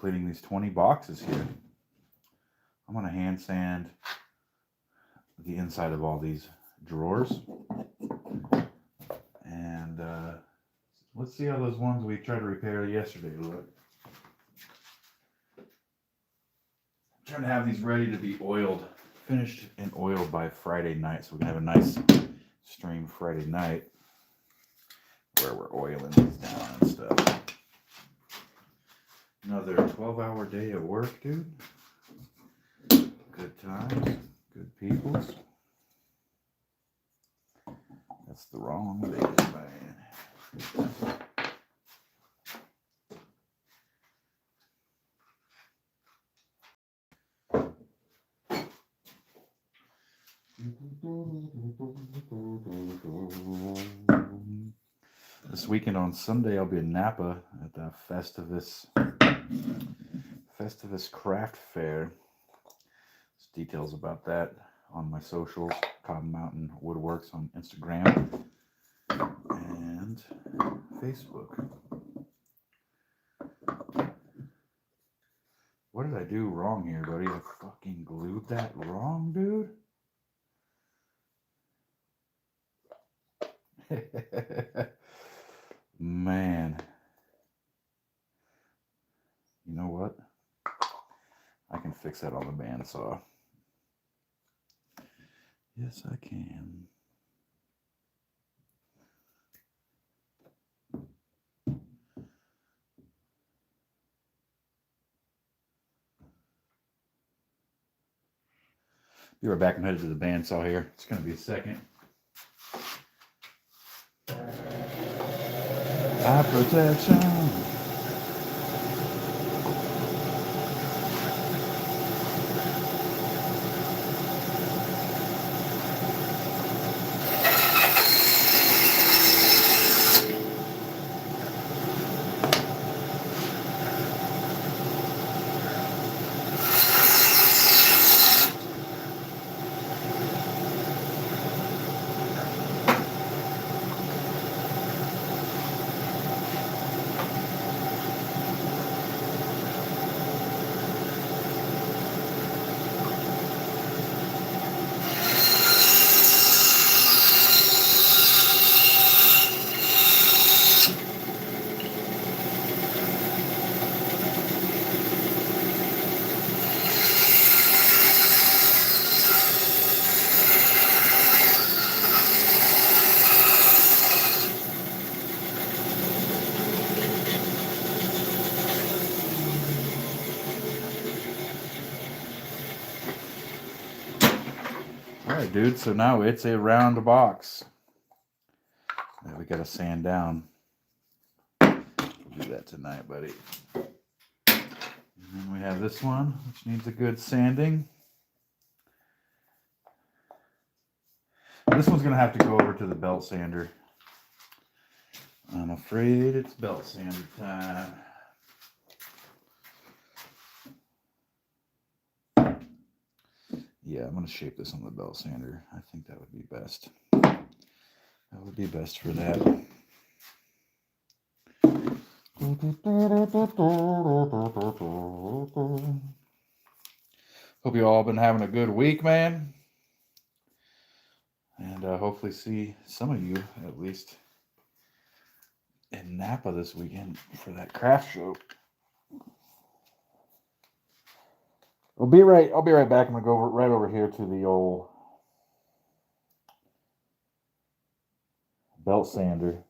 completing these 20 boxes here. I'm going to hand sand the inside of all these drawers. And let's see how those ones we tried to repair yesterday look. I'm trying to have these ready to be oiled, finished and oiled by Friday night, so we can have a nice stream Friday night where we're oiling these down and stuff. Another 12-hour day at work, dude. Good times, good peoples. That's the wrong day, man. This weekend on Sunday, I'll be in Napa at the Festivus Craft Fair. There's details about that on my socials, Cotton Mountain Woodworks on Instagram and Facebook. What did I do wrong here, buddy? I fucking glued that wrong, dude. Man. You know what? I can fix that on the bandsaw. Yes, I can. Be right back. I'm headed to the bandsaw here. It's going to be a second. Eye protection. Alright, dude, so now it's a round box that we gotta sand down. We'll do that tonight, buddy. And then we have this one, which needs a good sanding. This one's gonna have to go over to the belt sander. I'm afraid it's belt sander time. Yeah, I'm going to shape this on the belt sander. I think that would be best. That would be best for that. Hope you all been having a good week, man. And hopefully see some of you, at least, in Napa this weekend for that craft show. I'll be right back. I'm gonna go right over here to the old belt sander.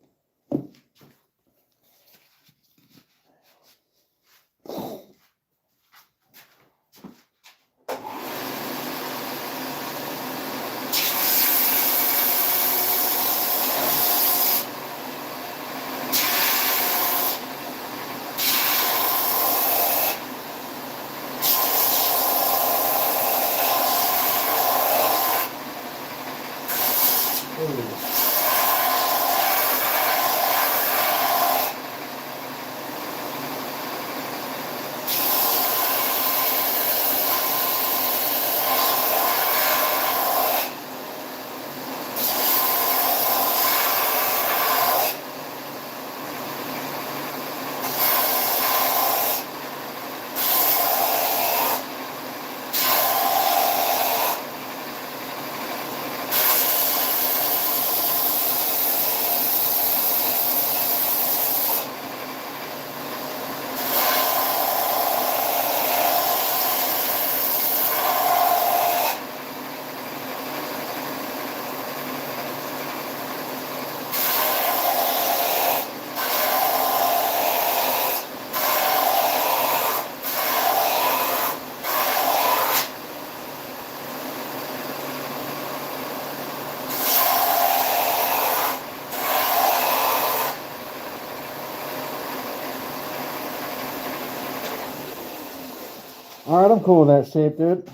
All right, I'm cool with that shape, dude.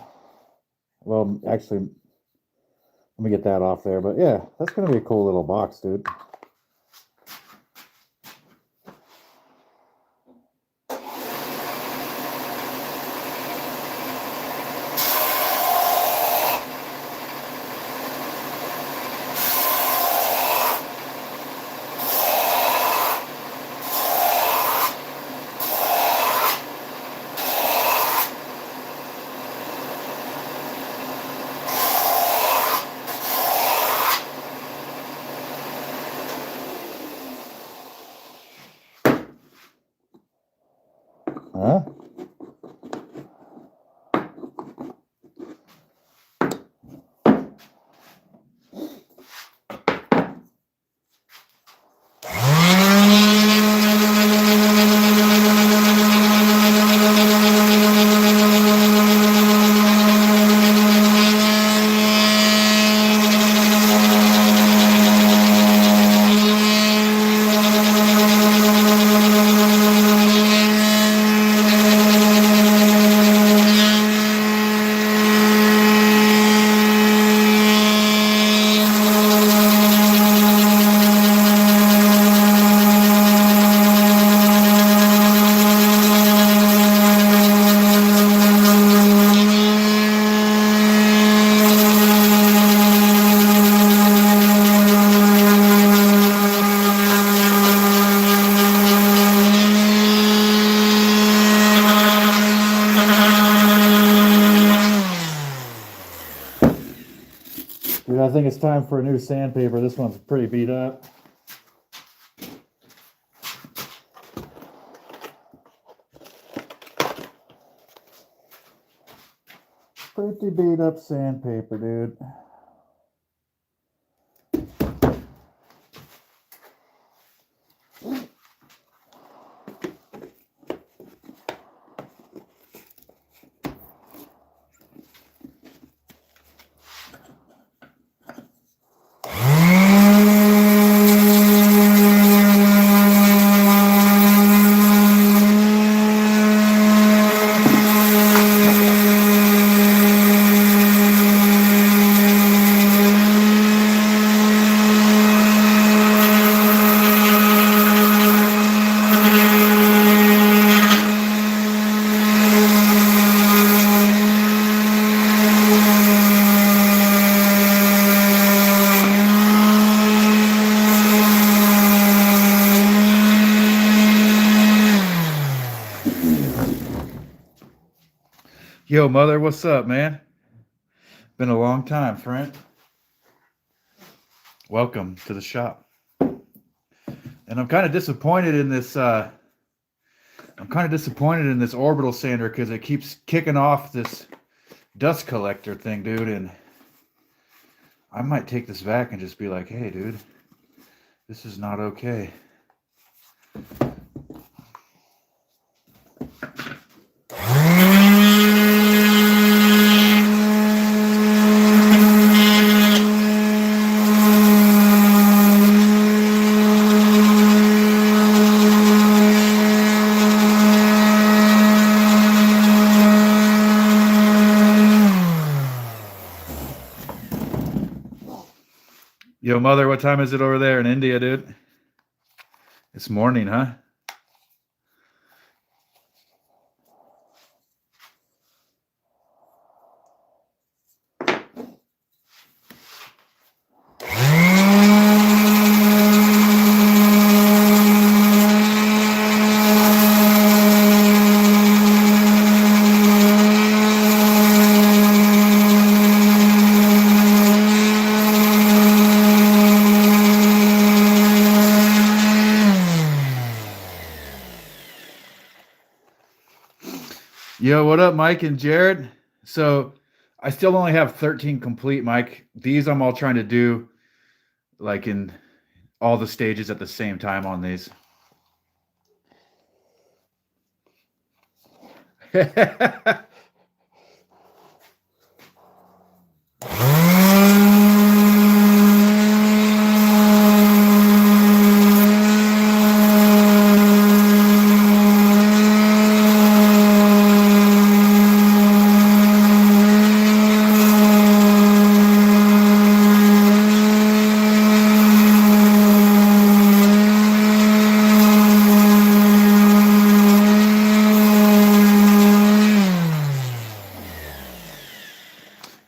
Well, actually, let me get that off there. But yeah, that's going to be a cool little box, dude. Huh? Dude, I think it's time for a new sandpaper. This one's pretty beat up. Pretty beat up sandpaper, dude. Yo, mother, what's up, man? Been a long time, friend. Welcome to the shop. And I'm kind of disappointed in this. I'm kind of disappointed in this orbital sander because it keeps kicking off this dust collector thing, dude. And I might take this back and just be like, "Hey, dude, this is not okay." Yo, mother, what time is it over there in India, dude? It's morning, huh? Yo, what up, Mike and Jared? So I still only have 13 complete, Mike. These I'm all trying to do like in all the stages at the same time on these.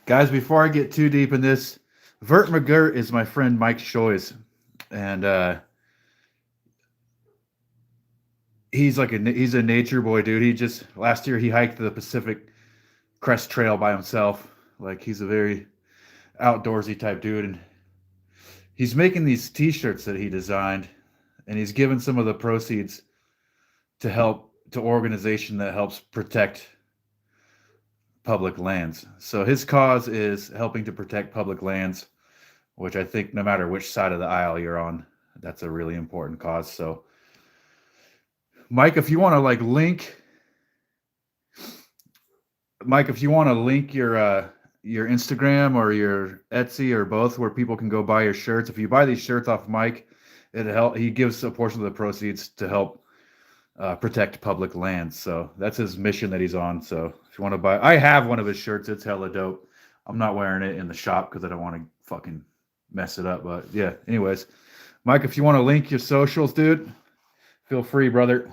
Guys, before I get too deep in this, Vert McGirt is my friend Mike Shoy's, and he's a nature boy, dude. He just last year he hiked the Pacific Crest Trail by himself. Like he's a very outdoorsy type dude, and he's making these T-shirts that he designed, and he's given some of the proceeds to help to organization that helps protect public lands. So his cause is helping to protect public lands, which I think no matter which side of the aisle you're on, that's a really important cause. So Mike, if you want to link your Instagram or your Etsy or both, where people can go buy your shirts. If you buy these shirts off Mike, it'll help. He gives a portion of the proceeds to help protect public lands. So that's his mission that he's on. So if you want to buy, I have one of his shirts. It's hella dope. I'm not wearing it in the shop because I don't want to fucking mess it up. But yeah, anyways, Mike, if you want to link your socials, dude, feel free, brother.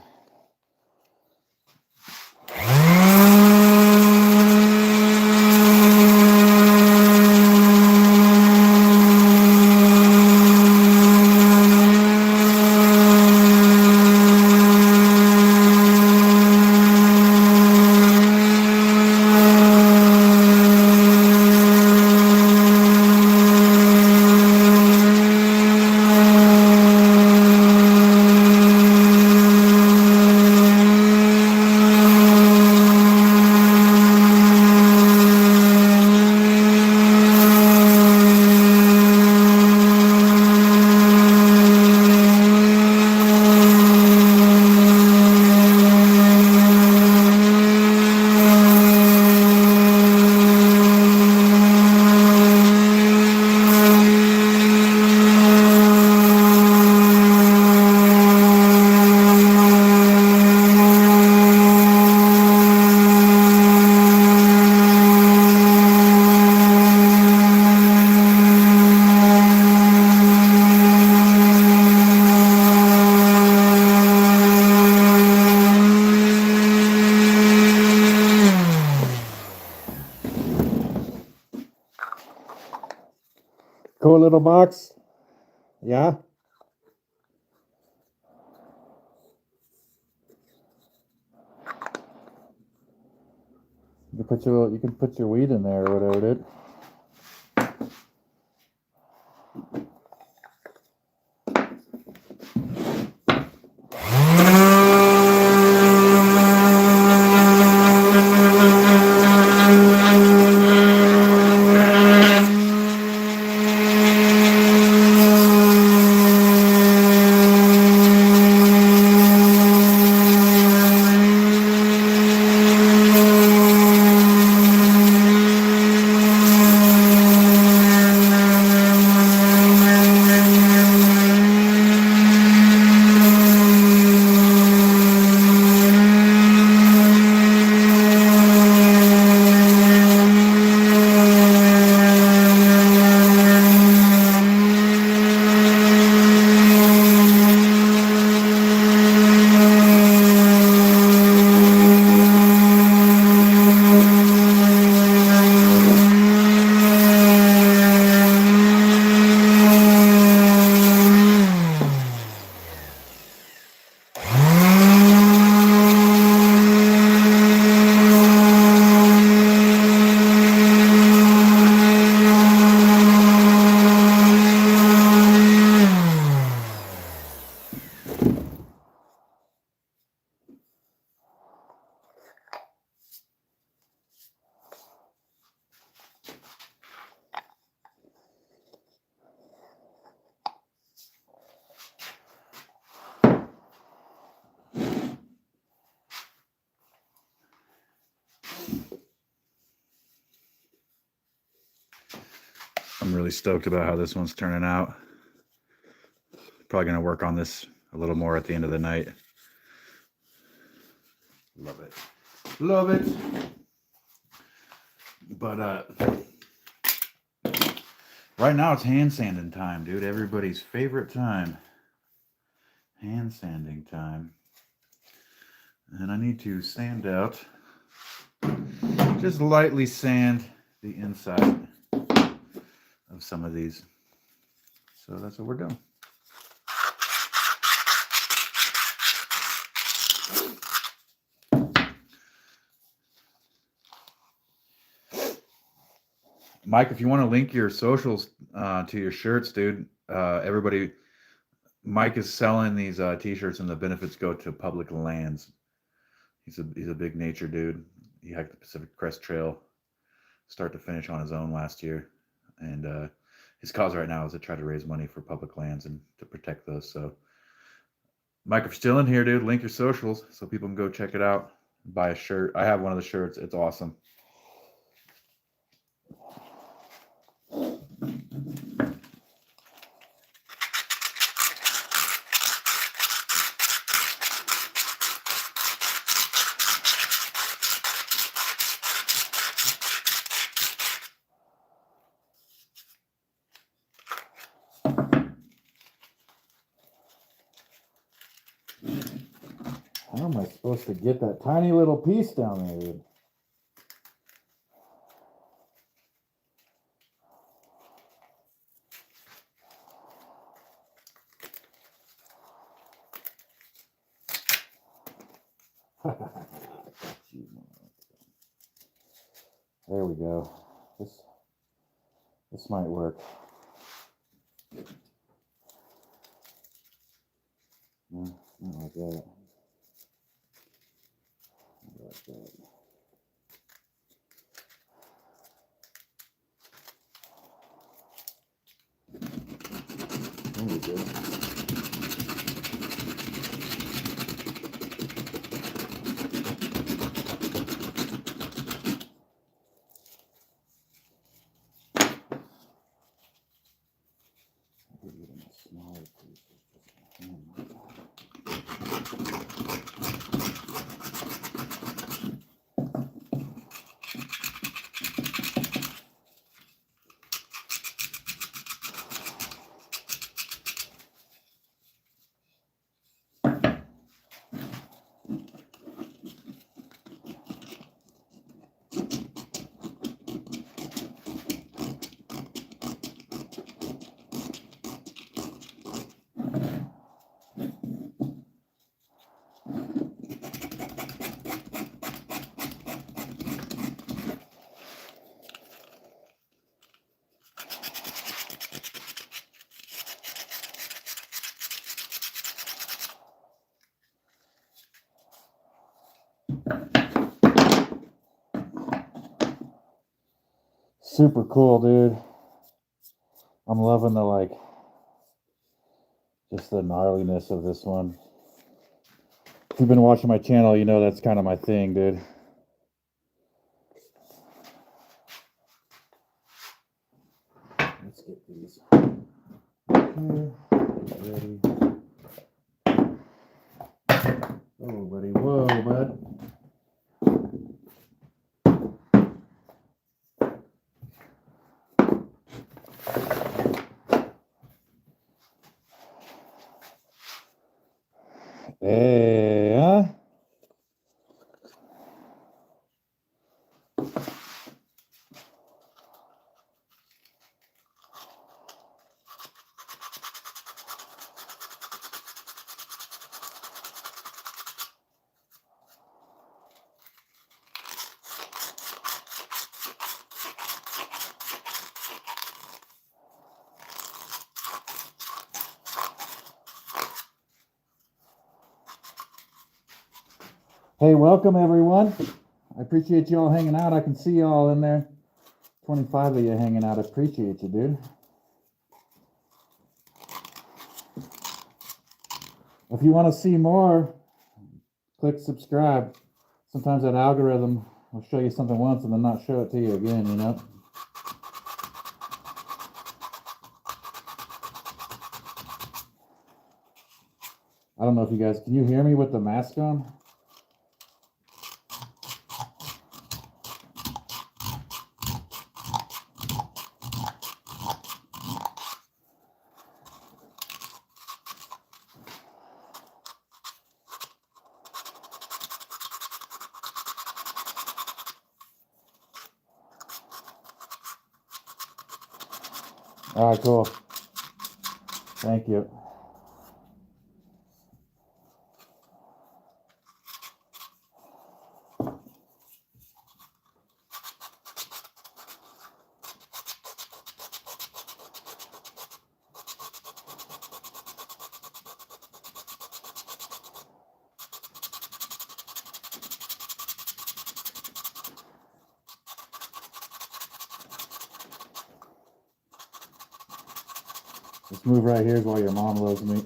Cool little box. Yeah. You can put your weed in there or whatever, dude. I'm really stoked about how this one's turning out. Probably going to work on this a little more at the end of the night. Love it. Love it. But right now it's hand sanding time, dude. Everybody's favorite time. Hand sanding time. And I need to sand out, just lightly sand the inside of some of these. So that's what we're doing. Mike, if you want to link your socials to your shirts, dude, everybody, Mike is selling these t-shirts and the benefits go to public lands. He's a big nature dude. He hiked the Pacific Crest Trail start to finish on his own last year. And his cause right now is to try to raise money for public lands and to protect those. So Mike, if you're still in here, dude, link your socials so people can go check it out. Buy a shirt. I have one of the shirts. It's awesome. How am I supposed to get that tiny little piece down there, dude? There we go. This might work. No, not like that. Not like that. There we go. Super cool, dude. I'm loving the just the gnarliness of this one. If you've been watching my channel, you know that's kind of my thing, dude. Let's get these here. Ready. Oh, buddy. Whoa, bud. Yeah. Hey, welcome everyone. I appreciate you all hanging out. I can see you all in there. 25 of you hanging out. I appreciate you, dude. If you want to see more, click subscribe. Sometimes that algorithm will show you something once and then not show it to you again, you know? I don't know if you guys, can you hear me with the mask on? All right, cool. Thank you. Let's move right here while your mom loves me.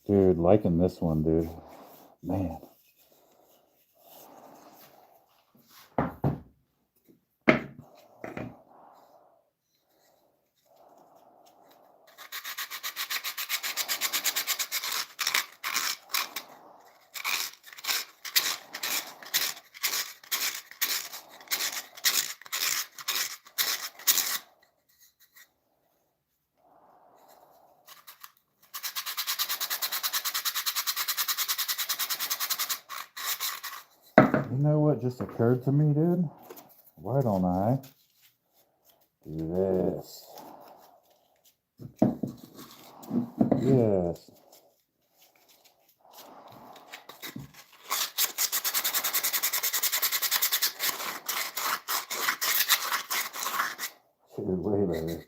Dude, liking this one, dude. Man. You know what just occurred to me, dude? Why don't I do this? Yes. Dude, way better.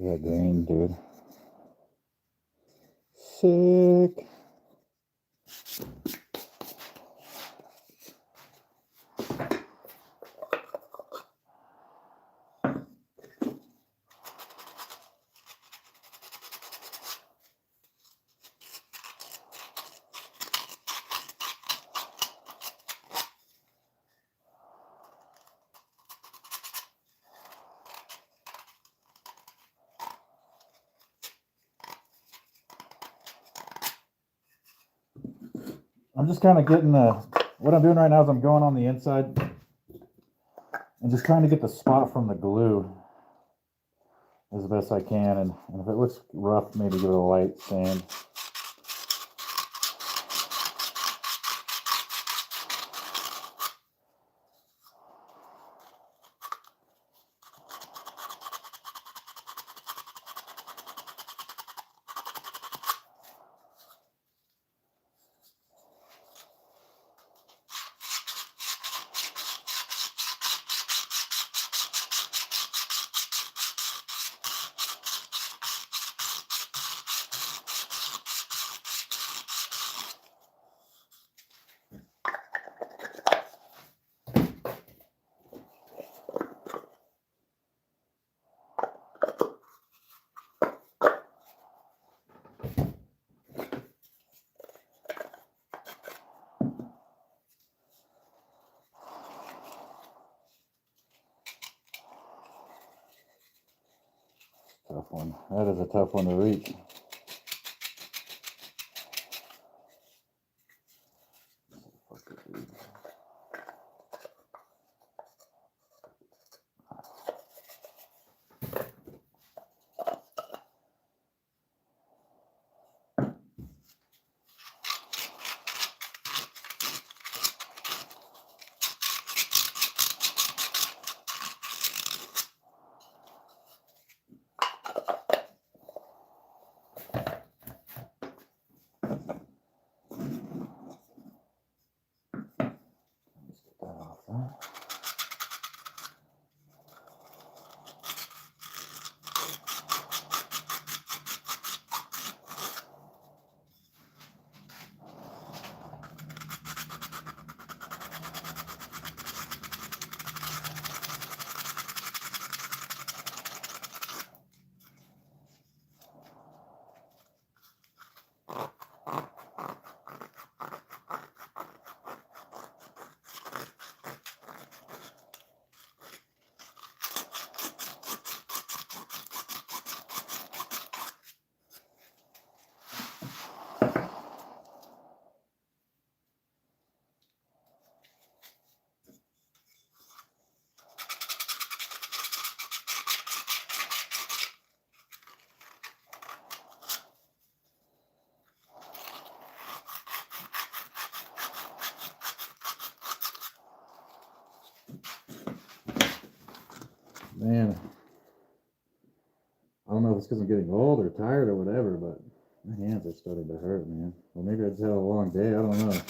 Yeah, green, dude. Sick. I'm just kind of getting what I'm doing right now is I'm going on the inside and just trying to get the spot from the glue as best I can. And if it looks rough, maybe give it a light sand. Tough one. That is a tough one to reach. Man, I don't know if it's because I'm getting old or tired or whatever, but my hands are starting to hurt, man. Well, maybe I just had a long day. I don't know.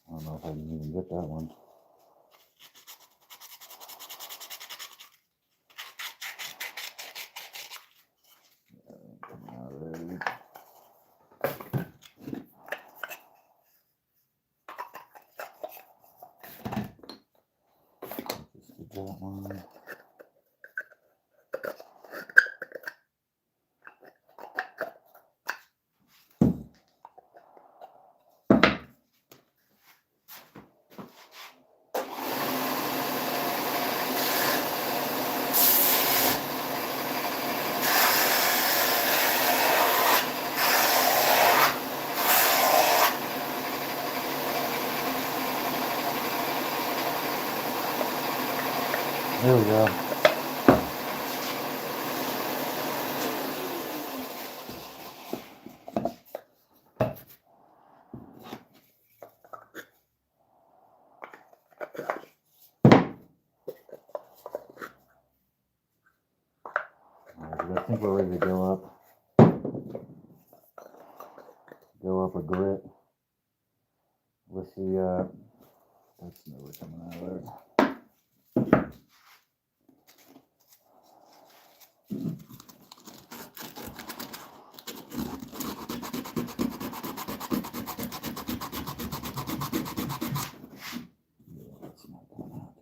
I don't know if I can even get that one. Come out there. Just get that one. There we go. I think we're ready to go up a grit with the, that's never coming out of there. That's not coming out.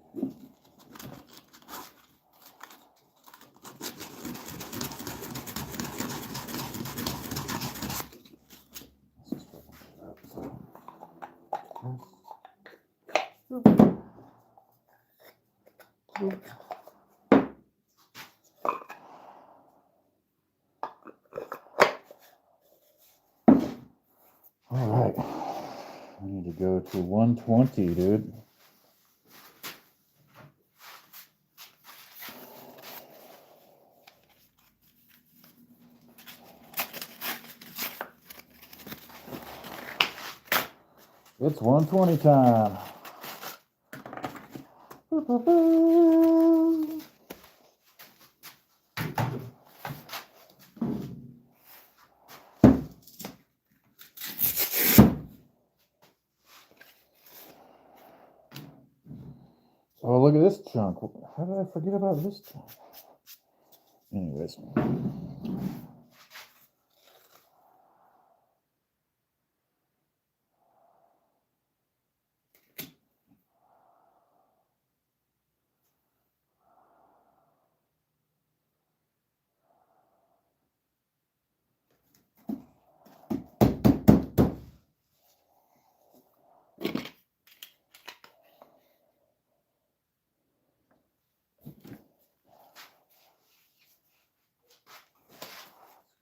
All right, I need to go to 120, dude. It's 120 time. Oh, look at this chunk. How did I forget about this chunk? Anyways.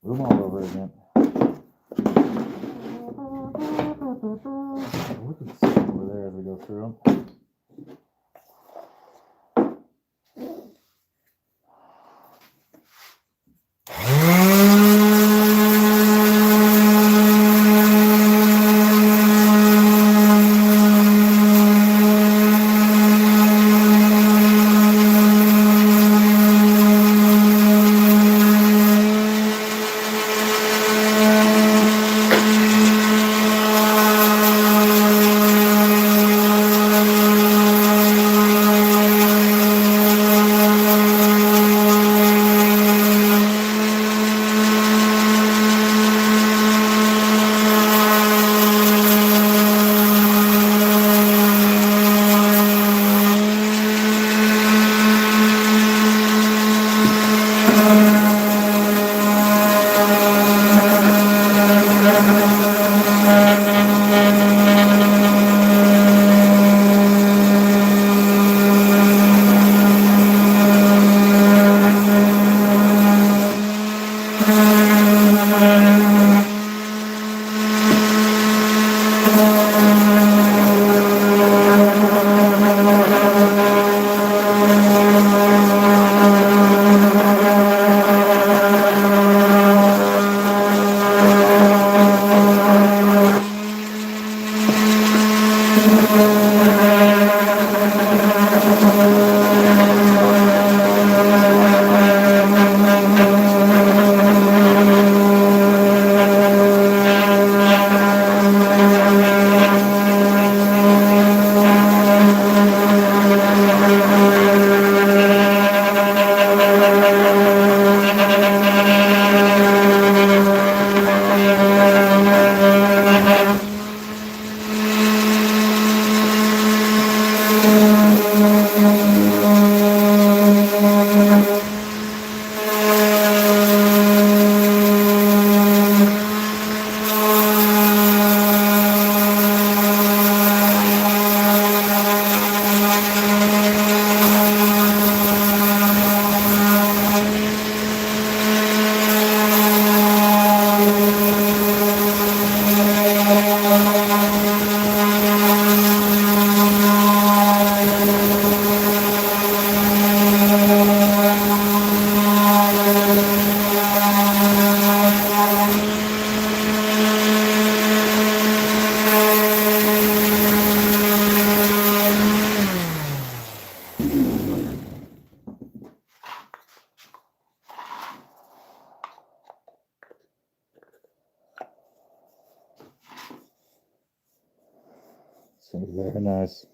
Room all over again. Look at this over there as we go through them. Very nice.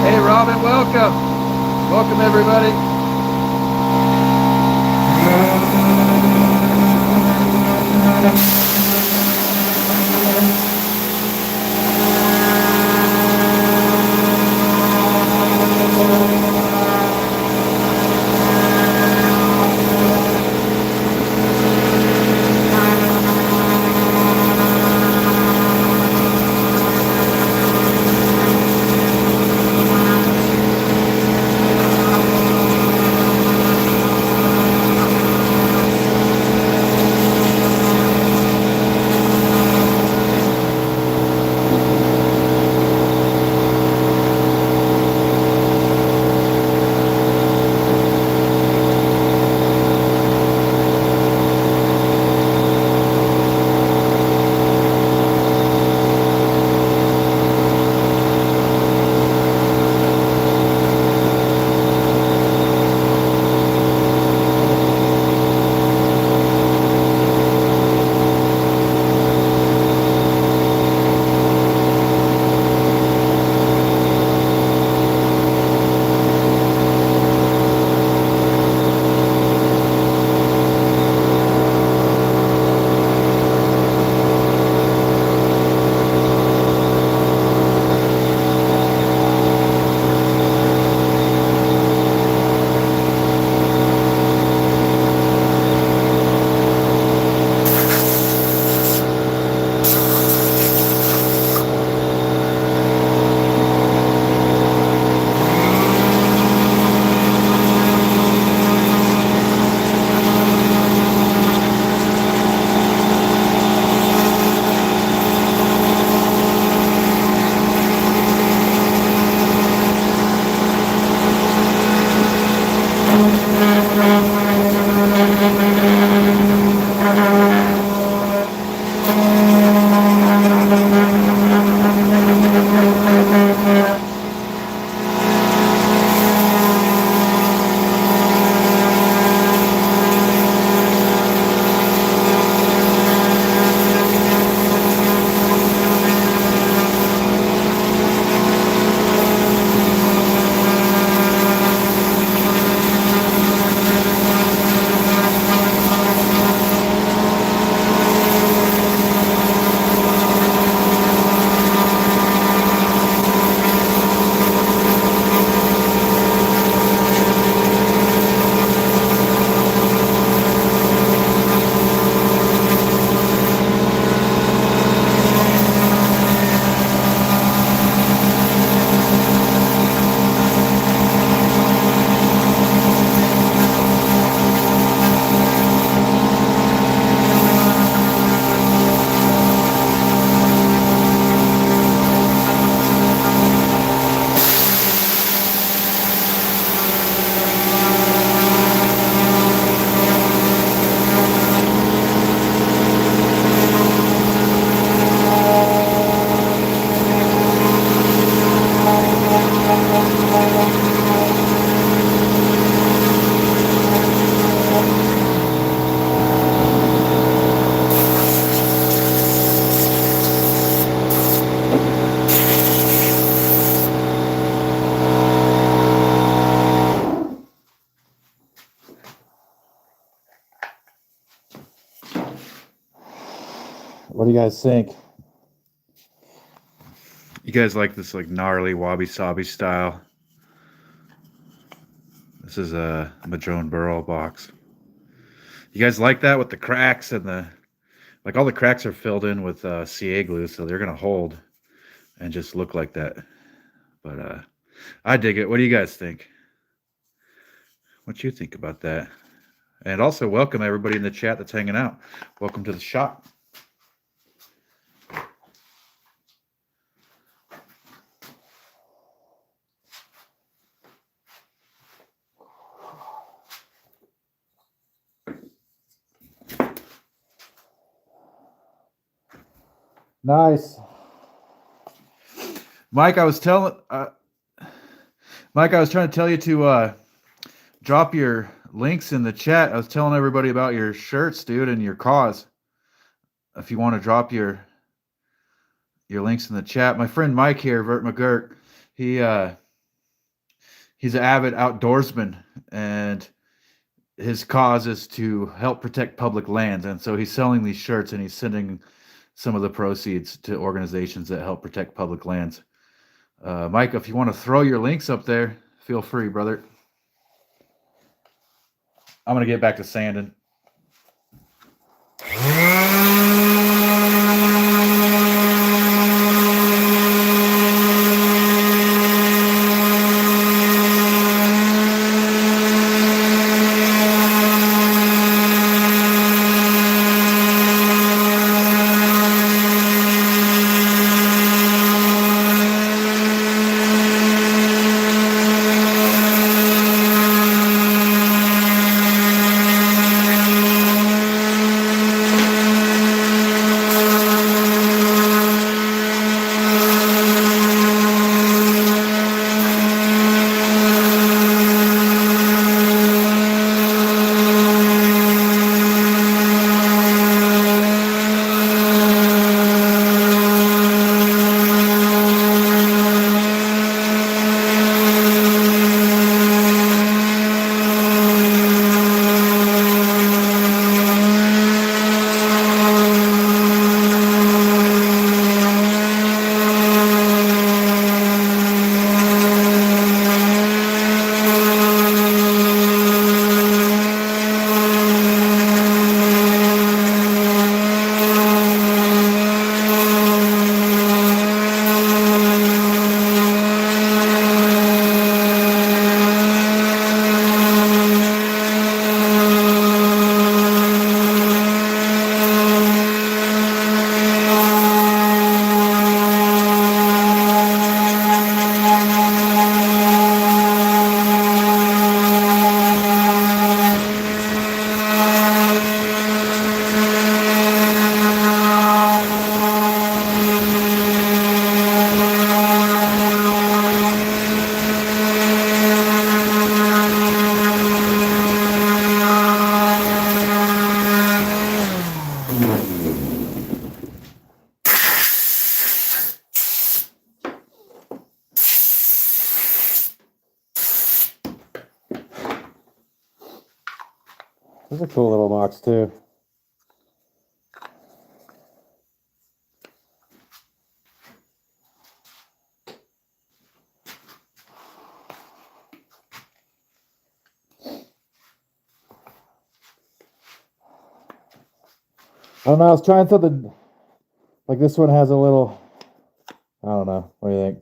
Hey Robin, welcome. Welcome everybody. What do you guys think? You guys like this like gnarly wabi sabi style? This is a Madrone Burrow box. You guys like that with the cracks and the Like all the cracks are filled in with CA glue, so they're gonna hold and just look like that. But I dig it. What do you guys think? What you think about that? And also welcome everybody in the chat that's hanging out. Welcome to the shop. Nice. Mike, I was trying to tell you to drop your links in the chat. I was telling everybody about your shirts, dude, and your cause. If you want to drop your links in the chat. My friend Mike here, Vert McGurk, he's an avid outdoorsman, and his cause is to help protect public lands. And so he's selling these shirts, and he's sending some of the proceeds to organizations that help protect public lands. Mike, if you want to throw your links up there, feel free, brother. I'm going to get back to sanding. This is a cool little box too. I don't know, I was trying something like this one has a little, I don't know, what do you think?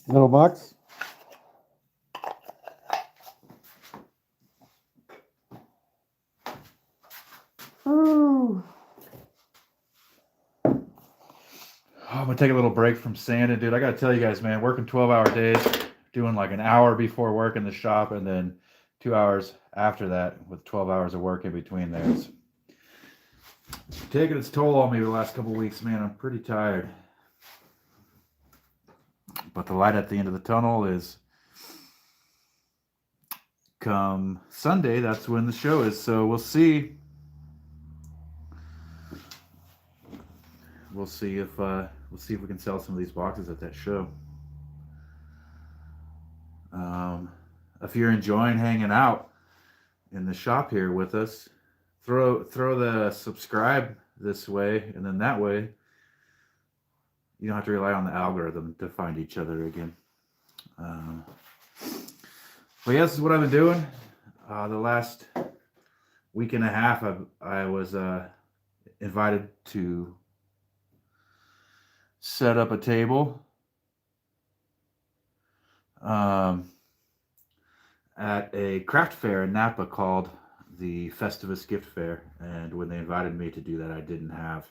little box. Ooh. I'm gonna take a little break from sanding, dude. I gotta tell you guys, man, working 12-hour days, doing like an hour before work in the shop, and then 2 hours after that with 12 hours of work in between there. It's taking its toll on me the last couple of weeks, man. I'm pretty tired. But the light at the end of the tunnel is come Sunday. That's when the show is. So we'll see. We'll see if we can sell some of these boxes at that show. If you're enjoying hanging out in the shop here with us, throw the subscribe this way, and then that way you don't have to rely on the algorithm to find each other again. But yeah, this is what I've been doing. The last week and a half, I was invited to set up a table at a craft fair in Napa called the Festivus Gift Fair. And when they invited me to do that, I didn't have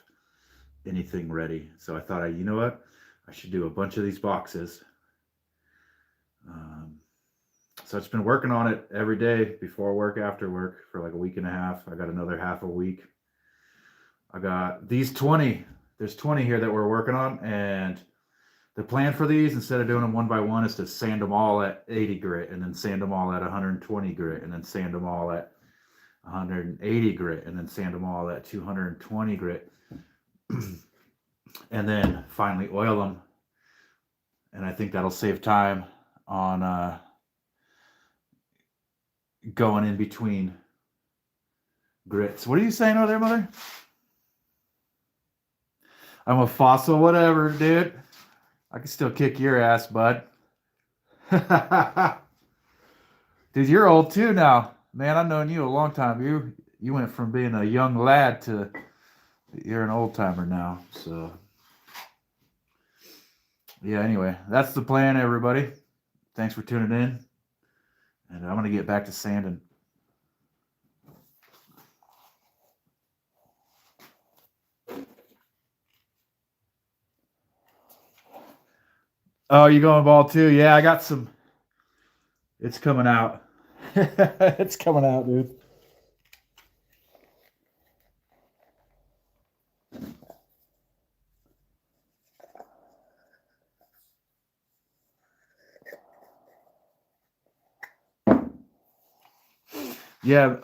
anything ready. So I thought, you know what? I should do a bunch of these boxes. So I've just been working on it every day, before work, after work, for like a week and a half. I got another half a week. I got these 20. There's 20 here that we're working on, and the plan for these, instead of doing them one by one, is to sand them all at 80 grit, and then sand them all at 120 grit, and then sand them all at 180 grit, and then sand them all at 220 grit, and then finally oil them. And I think that'll save time on going in between grits. What are you saying over there, Mother? I'm a fossil, whatever, dude. I can still kick your ass, bud. Dude, you're old too now. Man, I've known you a long time. You went from being a young lad to you're an old timer now. So yeah, anyway, that's the plan, everybody. Thanks for tuning in. And I'm gonna get back to sanding. Oh, you going bald too? Yeah, I got some. It's coming out. It's coming out, dude. Yeah,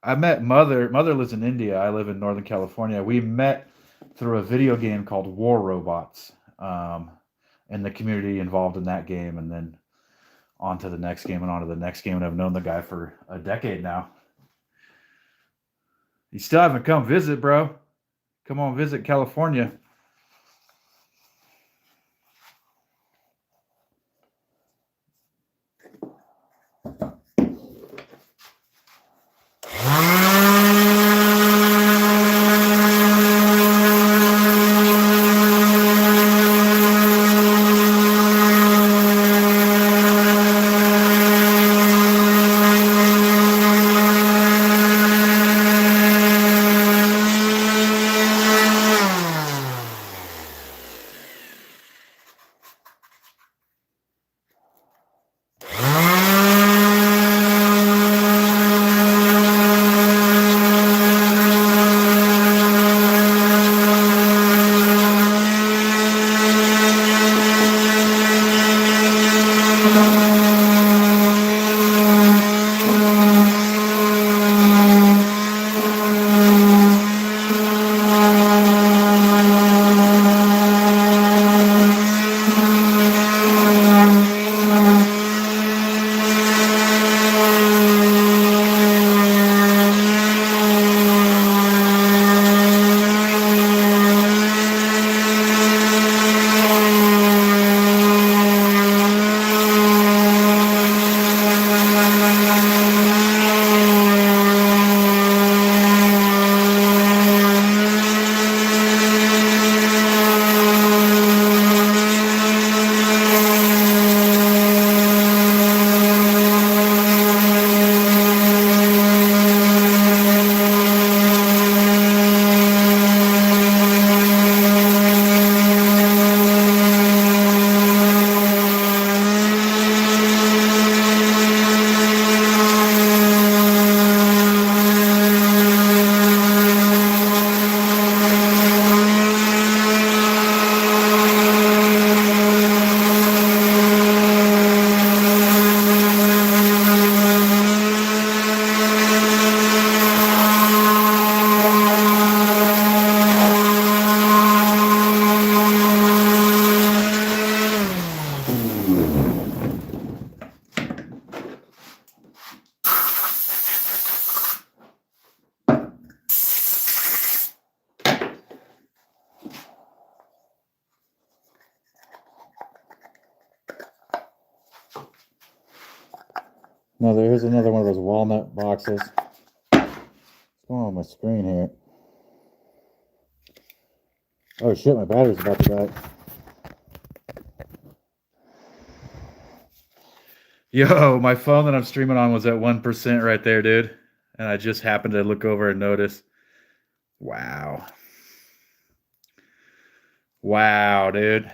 I met Mother. Mother lives in India. I live in Northern California. We met through a video game called War Robots, and the community involved in that game, and then on to the next game and on to the next game. And I've known the guy for a decade now. You still haven't come visit, bro. Come on, visit California. No, there's another one of those walnut boxes. What's going on with my screen here? Oh shit, my battery's about to die. Yo, my phone that I'm streaming on was at 1% right there, dude. And I just happened to look over and notice. Wow. Wow, dude.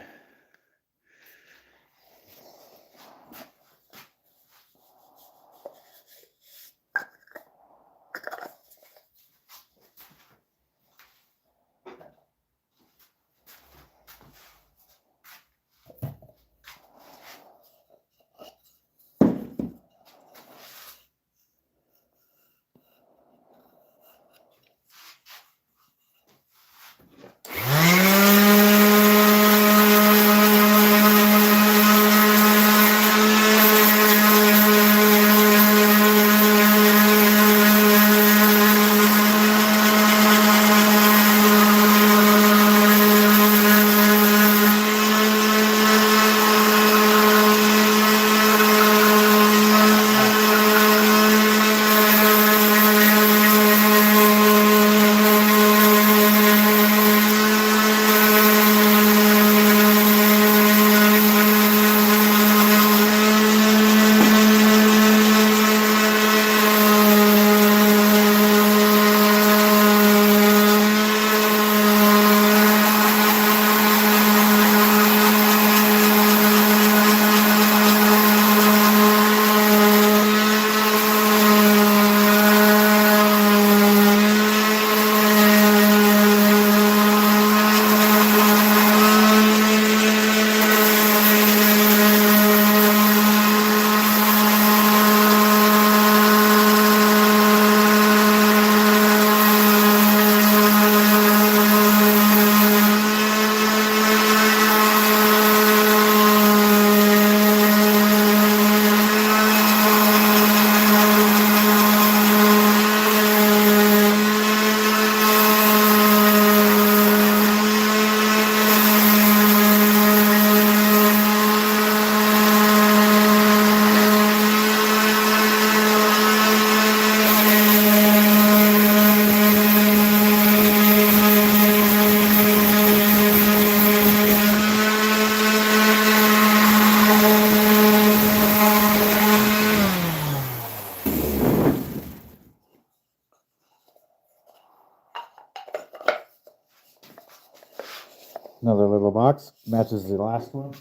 Another little box, matches the last one.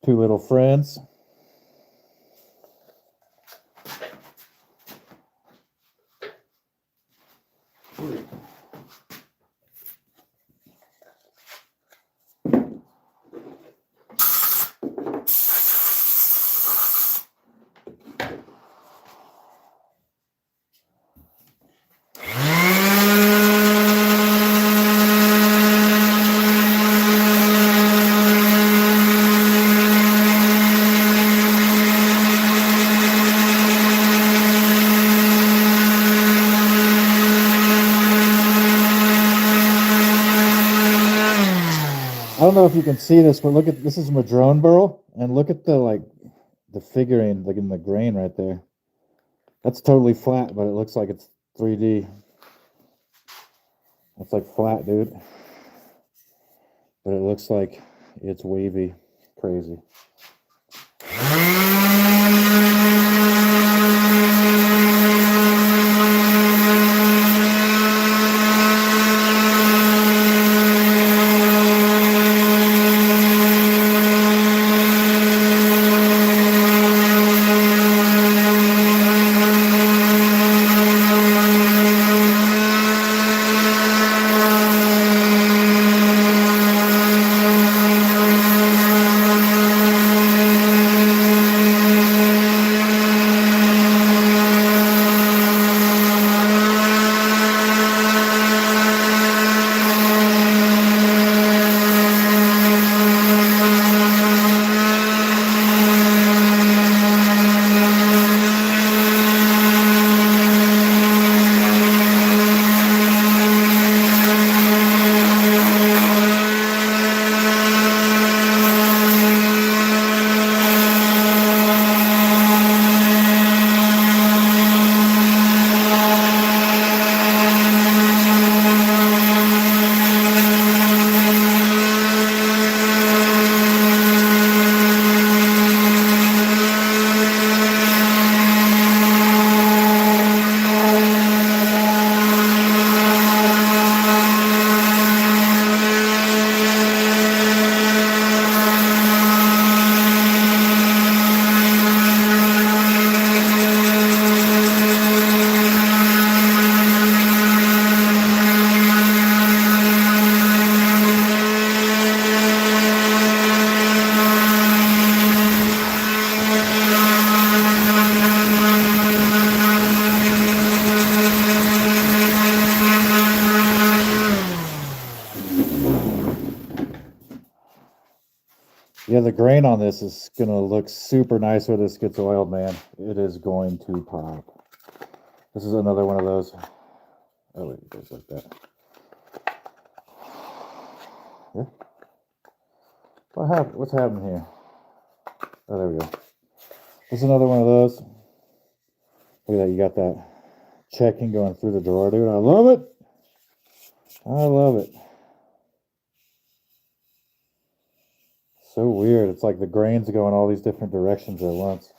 Two little friends. I don't know if you can see this, but look at this is Madrone burl, and look at the figurine, like in the grain right there. That's totally flat, but it looks like it's 3D. It's like flat, dude. But it looks like it's wavy. Crazy. Yeah, the grain on this is going to look super nice when this gets oiled, man. It is going to pop. This is another one of those. Oh, wait, it goes like that. Yeah. What's happening here? Oh, there we go. This is another one of those. Look at that. You got that checking going through the drawer, dude. I love it. I love it. So weird. It's like the grains go in all these different directions at once.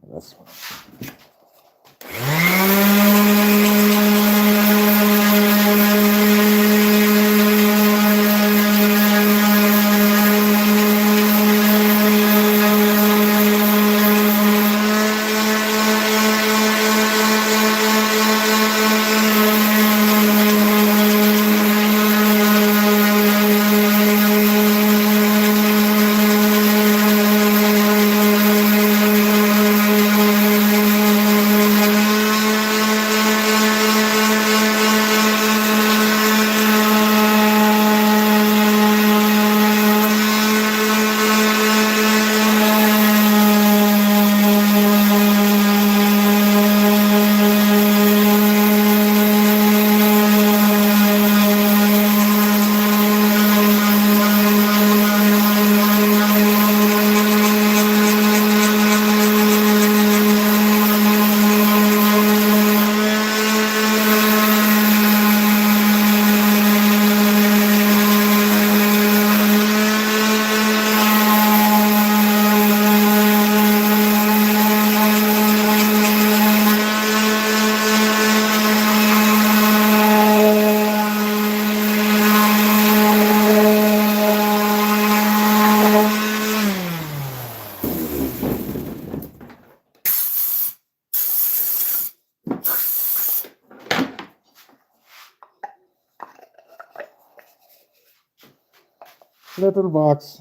This one. Little box.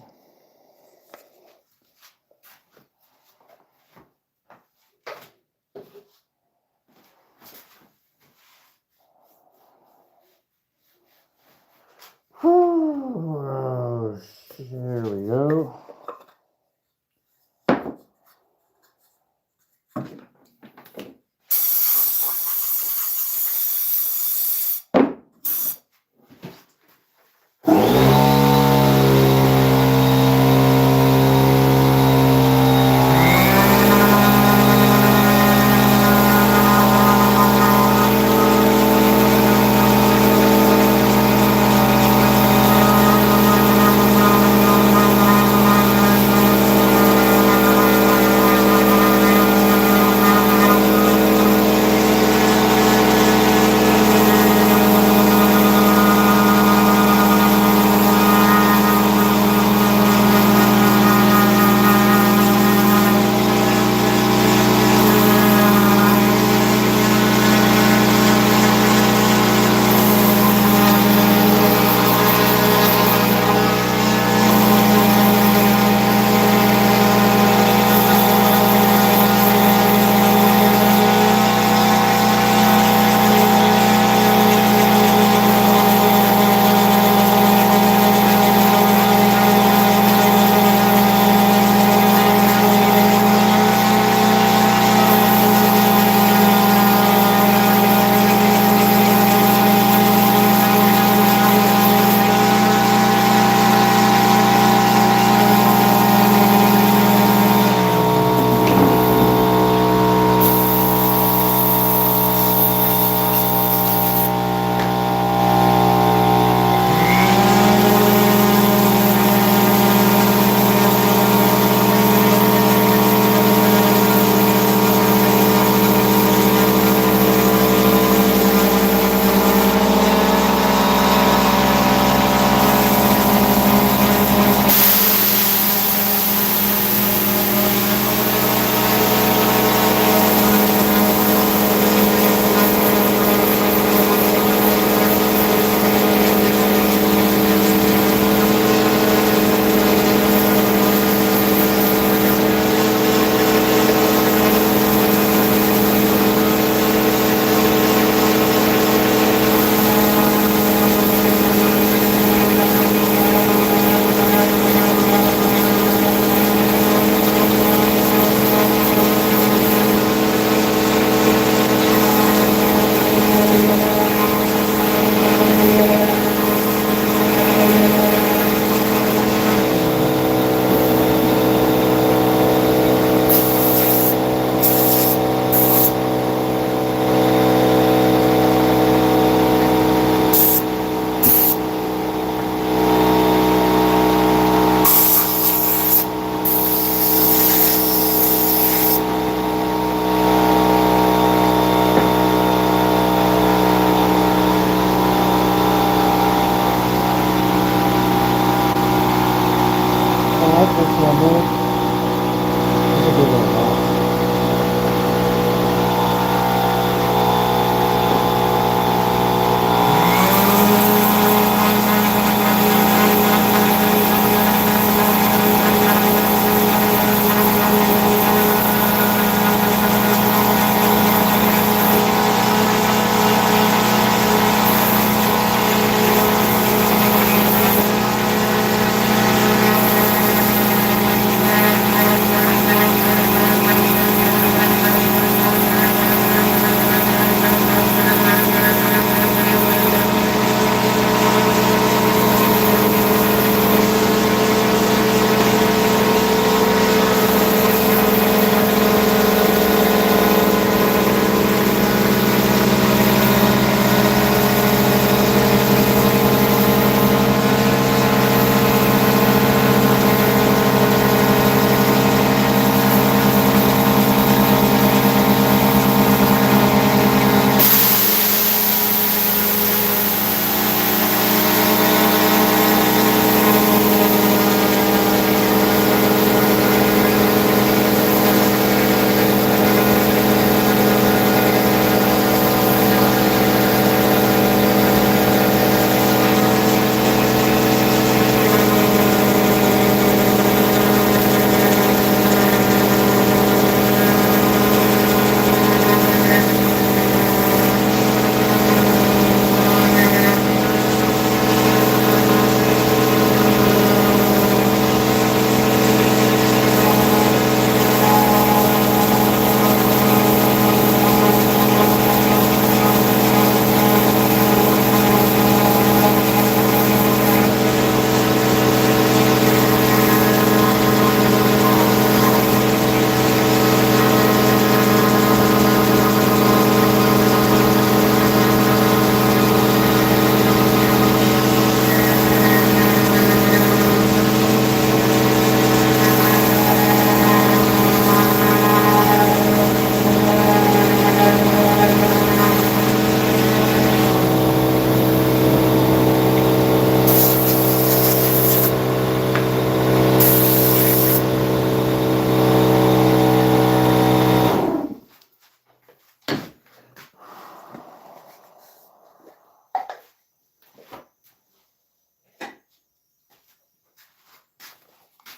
Oh, there we go.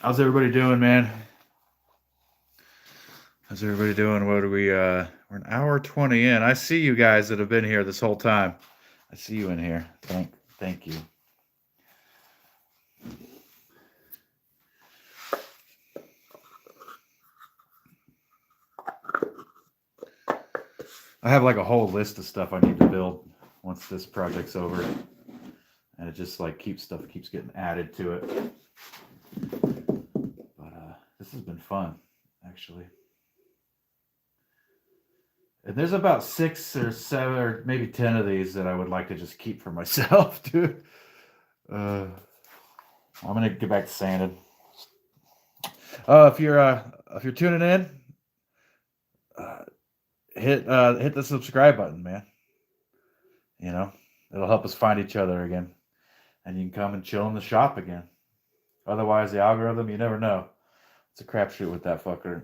How's everybody doing, man? How's everybody doing? What are we, we're an hour 20 in. I see you guys that have been here this whole time. I see you in here. Thank you. I have like a whole list of stuff I need to build once this project's over. And it just like keeps getting added to it. But this has been fun, actually. And there's about 6 or 7 or maybe 10 of these that I would like to just keep for myself, dude. I'm gonna get back to sanding. If you're tuning in, hit the subscribe button, man. You know, it'll help us find each other again, and you can come and chill in the shop again. Otherwise, the algorithm, you never know. It's a crapshoot with that fucker.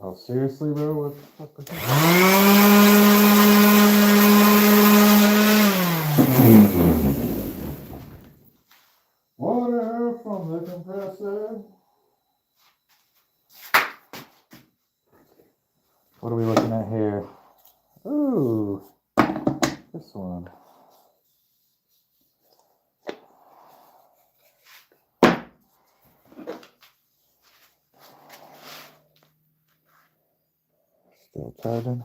Oh, seriously, bro? What the fuck was that? Water from the compressor. What are we looking at here? Ooh, this one. Still charging.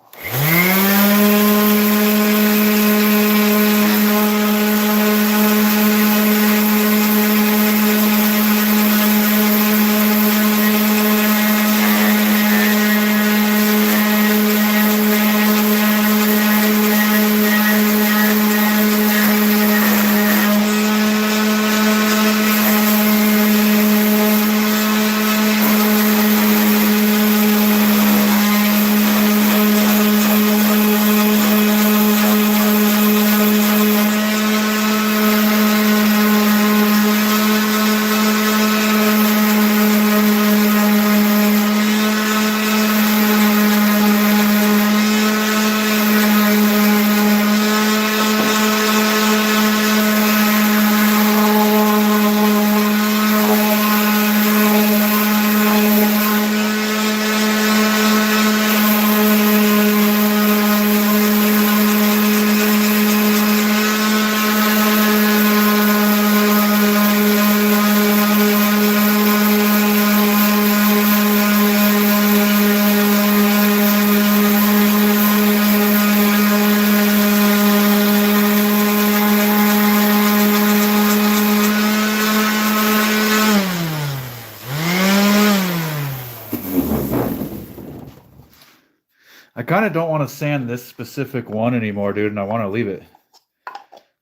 kind of don't want to sand this specific one anymore, dude, and I want to leave it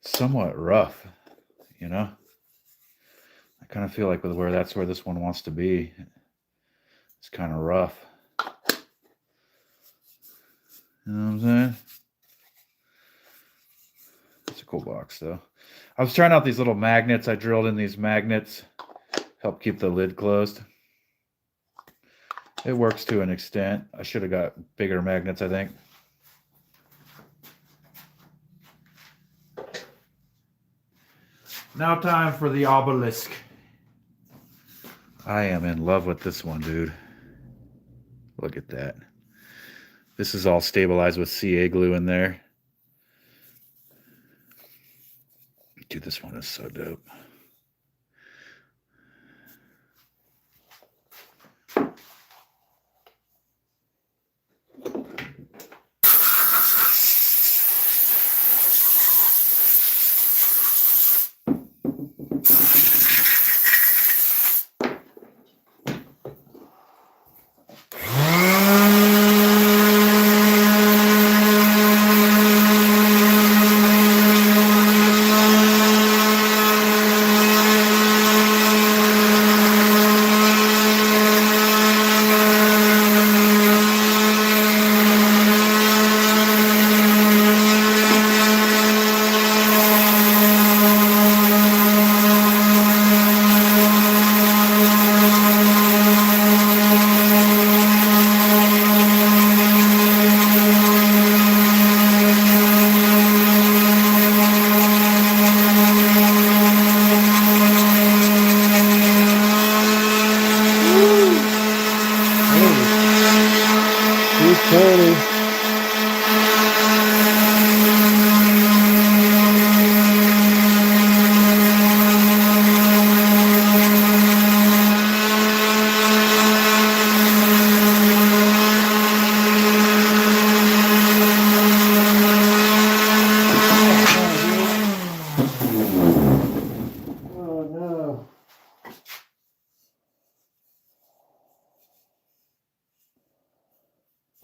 somewhat rough, you know? I kind of feel like with that's where this one wants to be. It's kind of rough. You know what I'm saying? It's a cool box, though. I was trying out these little magnets. I drilled in these magnets. Help keep the lid closed. It works to an extent. I should have got bigger magnets, I think. Now time for the obelisk. I am in love with this one, dude. Look at that. This is all stabilized with CA glue in there. Dude, this one is so dope.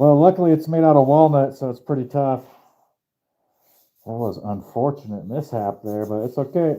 Well, luckily it's made out of walnut, so it's pretty tough. That was unfortunate mishap there, but it's okay.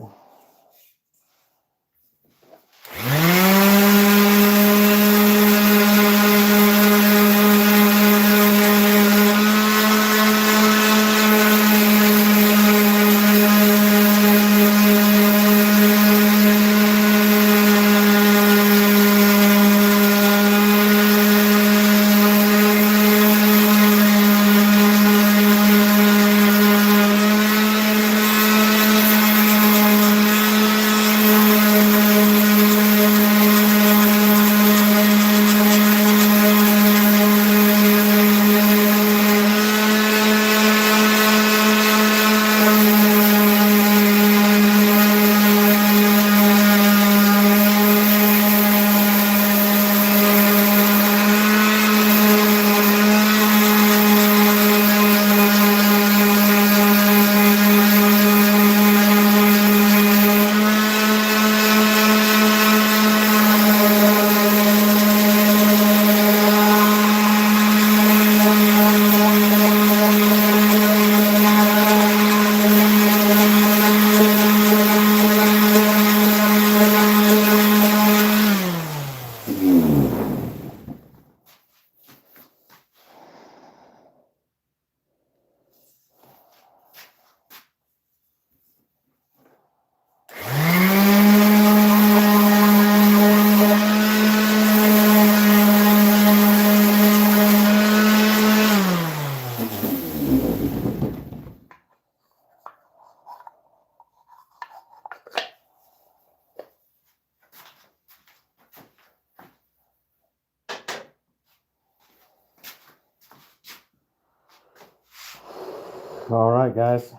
All right, guys.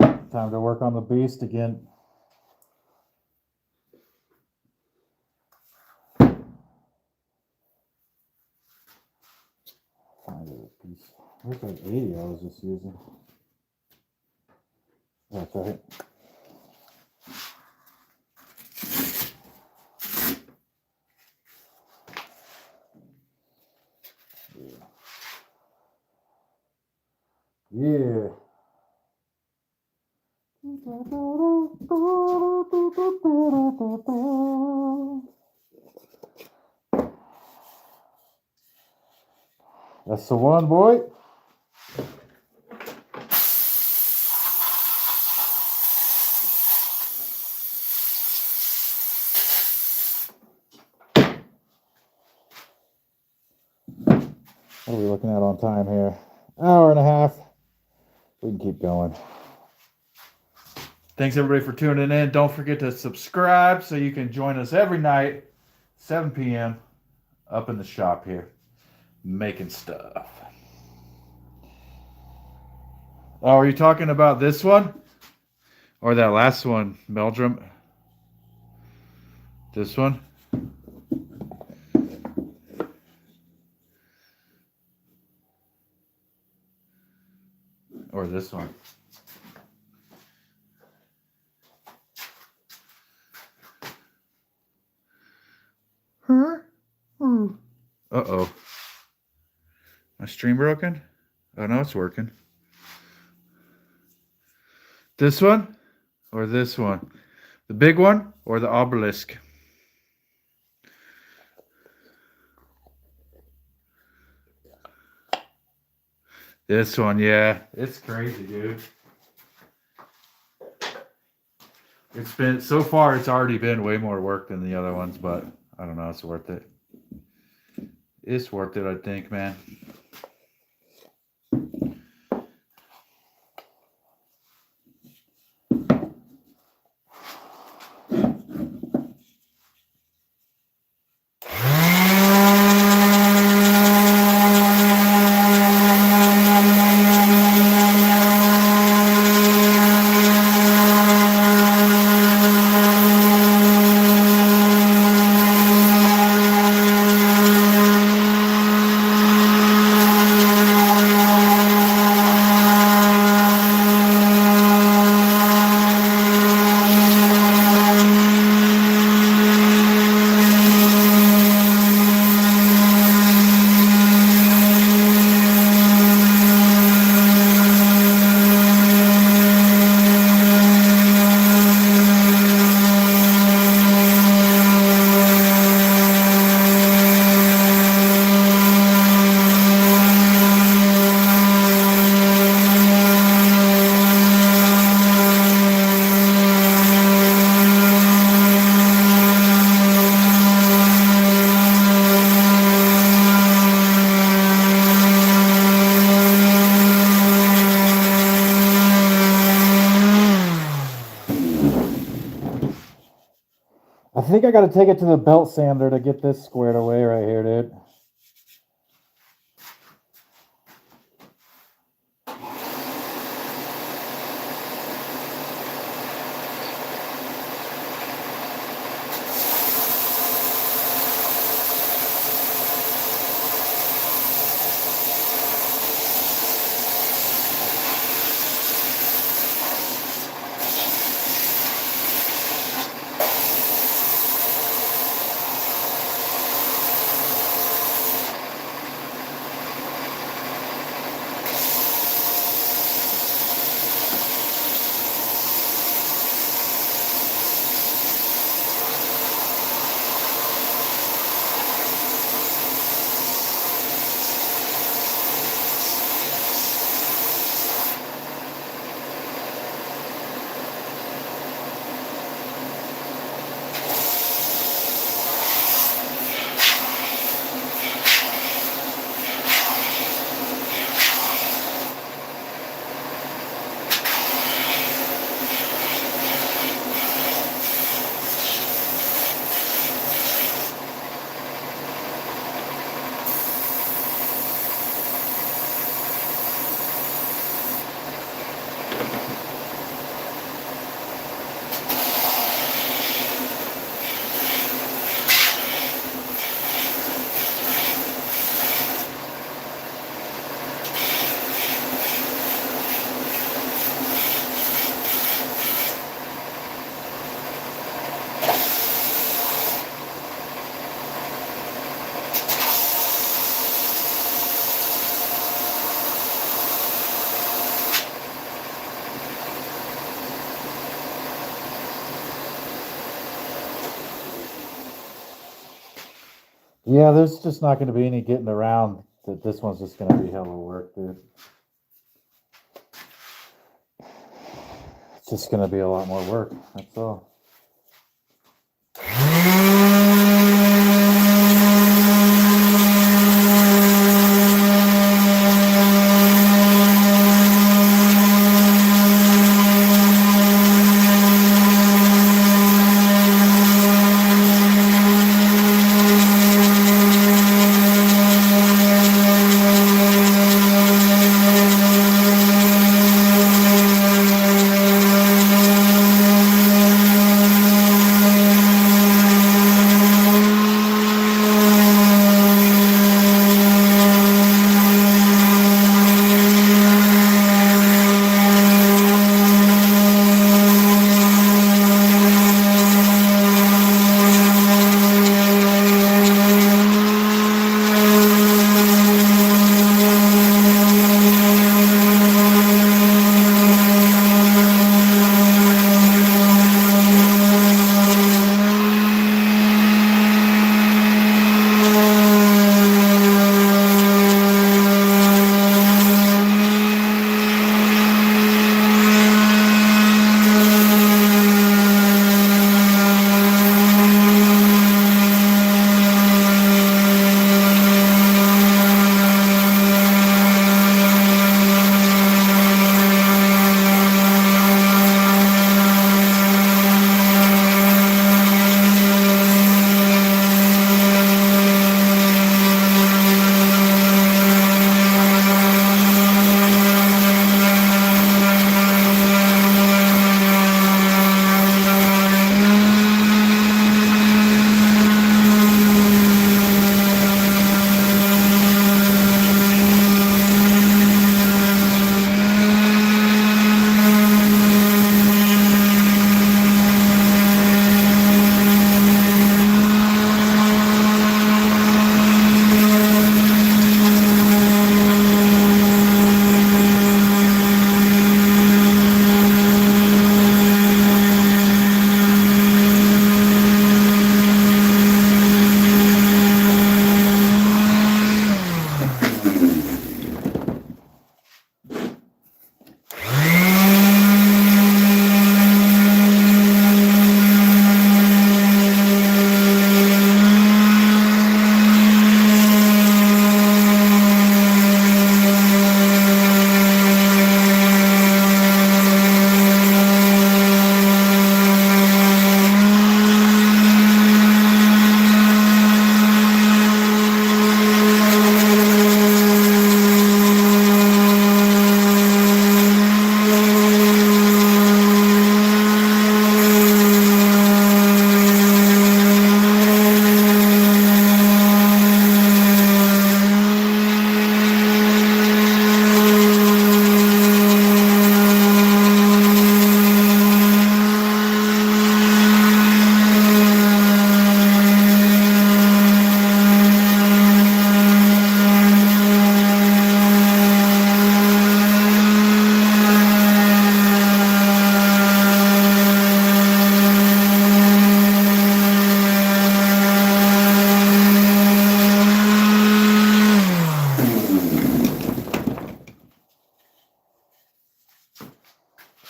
Time to work on the beast again. Find a piece. Where's that 80 I was just using? That's right. Yeah. That's the one, boy. What are we looking at on time here? Hour and a half. We can keep going. Thanks everybody for tuning in. Don't forget to subscribe so you can join us every night, 7 p.m. up in the shop here, making stuff. Oh, are you talking about this one? Or that last one, Meldrum? This one? Or this one? Uh-oh. My stream broken? Oh, no, it's working. This one? Or this one? The big one or the obelisk? This one, yeah. It's crazy, dude. It's been, so far, it's already been way more work than the other ones, but I don't know, it's worth it. It's worth it, I think, man. I think I got to take it to the belt sander to get this squared away right here, dude. Yeah, there's just not going to be any getting around that this one's just going to be hella work, dude. It's just going to be a lot more work. That's all.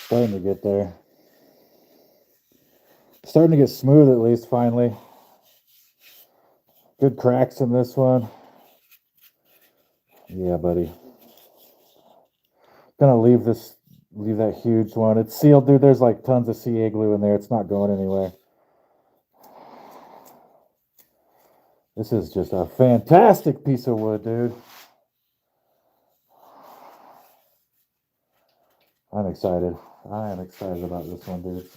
Starting to get there. Starting to get smooth at least finally. Good cracks in this one. Yeah, buddy. Gonna leave that huge one. It's sealed, dude. There's like tons of CA glue in there. It's not going anywhere. This is just a fantastic piece of wood, dude. I'm excited. I am excited about this one, dude.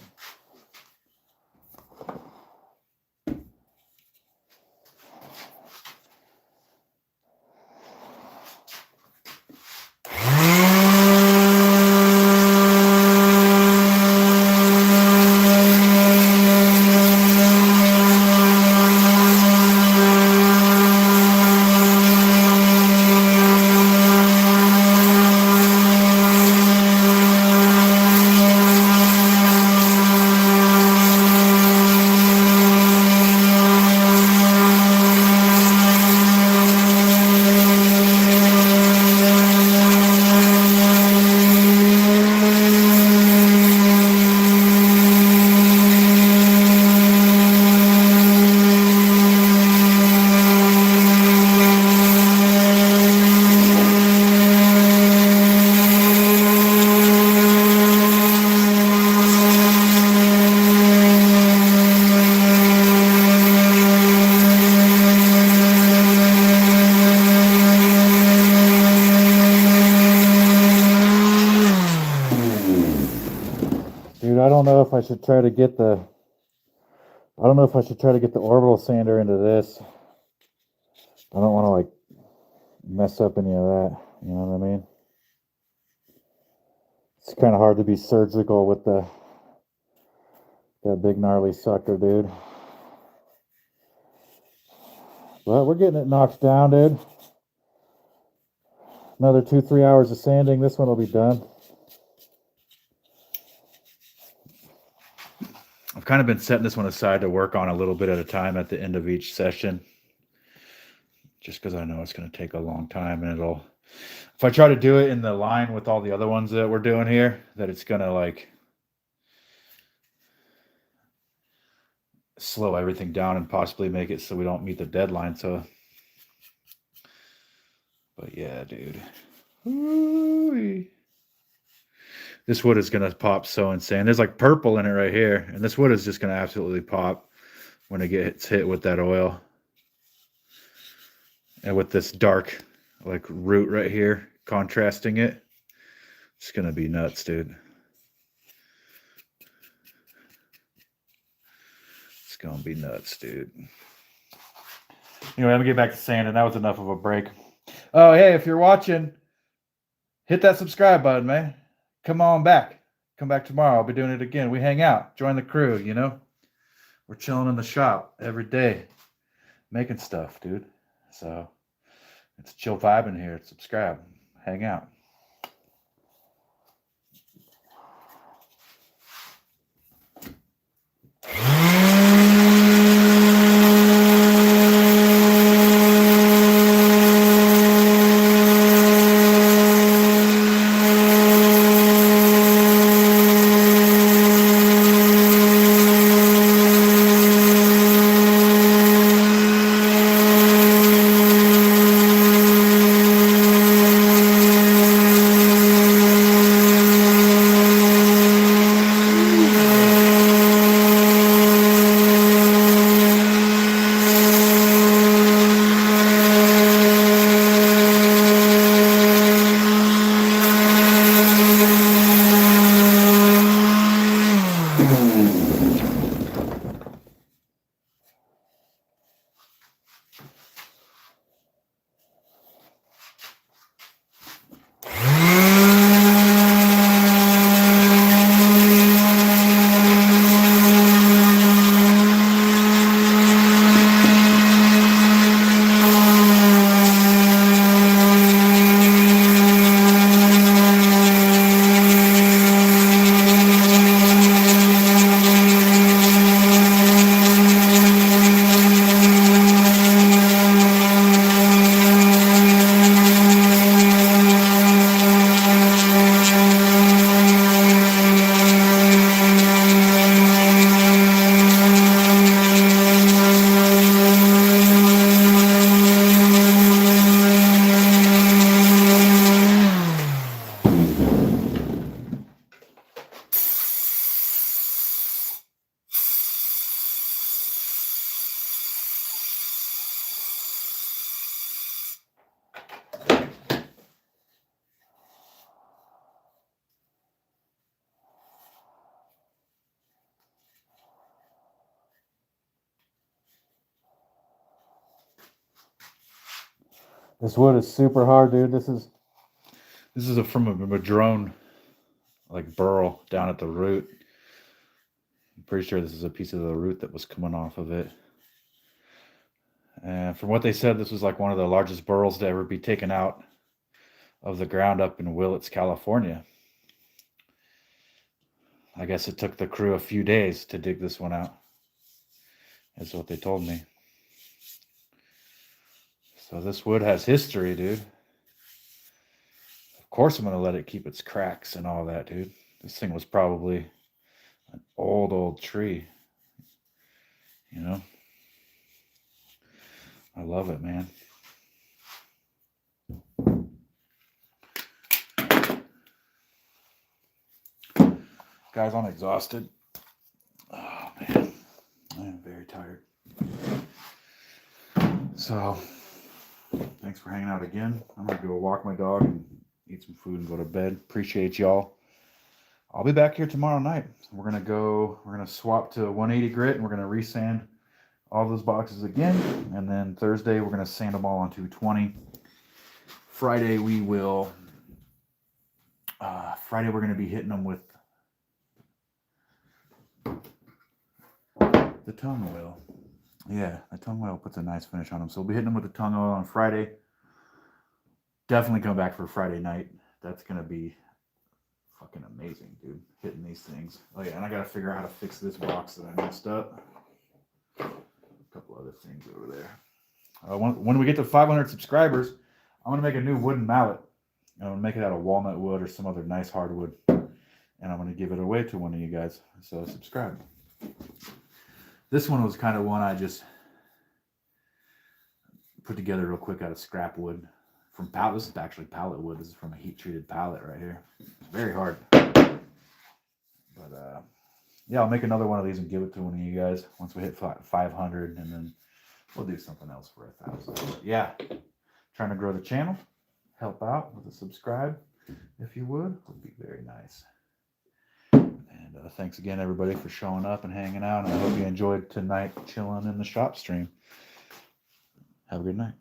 Dude, I don't know if I should try to get the orbital sander into this. I don't want to like mess up any of that. You know what I mean? It's kind of hard to be surgical with that big gnarly sucker, dude. But we're getting it knocked down, dude. Another 2-3 hours of sanding. This one will be done. I've kind of been setting this one aside to work on a little bit at a time at the end of each session. Just because I know it's going to take a long time, and if I try to do it in the line with all the other ones that we're doing here, that it's going to like slow everything down and possibly make it so we don't meet the deadline. So, but yeah, dude. Ooh-wee. This wood is going to pop so insane. There's like purple in it right here. And this wood is just going to absolutely pop when it gets hit with that oil. And with this dark like root right here, contrasting it. It's going to be nuts, dude. It's going to be nuts, dude. Anyway, let me get back to sanding. That was enough of a break. Oh, hey, if you're watching, hit that subscribe button, man. Come on back. Come back tomorrow. I'll be doing it again. We hang out. Join the crew, you know? We're chilling in the shop every day. Making stuff, dude. So, it's a chill vibe in here. Subscribe. Hang out. This wood is super hard, dude. This is from a madrone, like burl down at the root. I'm pretty sure this is a piece of the root that was coming off of it. And from what they said, this was like one of the largest burls to ever be taken out of the ground up in Willits, California. I guess it took the crew a few days to dig this one out. That's what they told me. So this wood has history, dude. Of course I'm going to let it keep its cracks and all that, dude. This thing was probably an old tree. You know? I love it, man. Guys, I'm exhausted. Oh, man. I am very tired. So, thanks for hanging out again. I'm going to go walk my dog and eat some food and go to bed. Appreciate y'all. I'll be back here tomorrow night. We're gonna swap to 180 grit, and we're gonna resand all those boxes again. And then Thursday we're gonna sand them all on 220. Friday we will. Friday we're gonna be hitting them with the tongue oil. Yeah, the tongue oil puts a nice finish on them. So we'll be hitting them with the tongue oil on Friday. Definitely come back for Friday night. That's gonna be fucking amazing, dude. Hitting these things. Oh yeah, and I gotta figure out how to fix this box that I messed up. A couple other things over there. When we get to 500 subscribers, I'm gonna make a new wooden mallet. I'm gonna make it out of walnut wood or some other nice hardwood, and I'm gonna give it away to one of you guys. So subscribe. This one was kind of one I just put together real quick out of scrap wood from pallet. This is actually pallet wood. This is from a heat treated pallet right here. It's very hard. But yeah, I'll make another one of these and give it to one of you guys once we hit 500, and then we'll do something else for 1,000. But yeah, trying to grow the channel. Help out with a subscribe if you would be very nice. And thanks again everybody for showing up and hanging out, and I hope you enjoyed tonight chilling in the shop stream. Have a good night.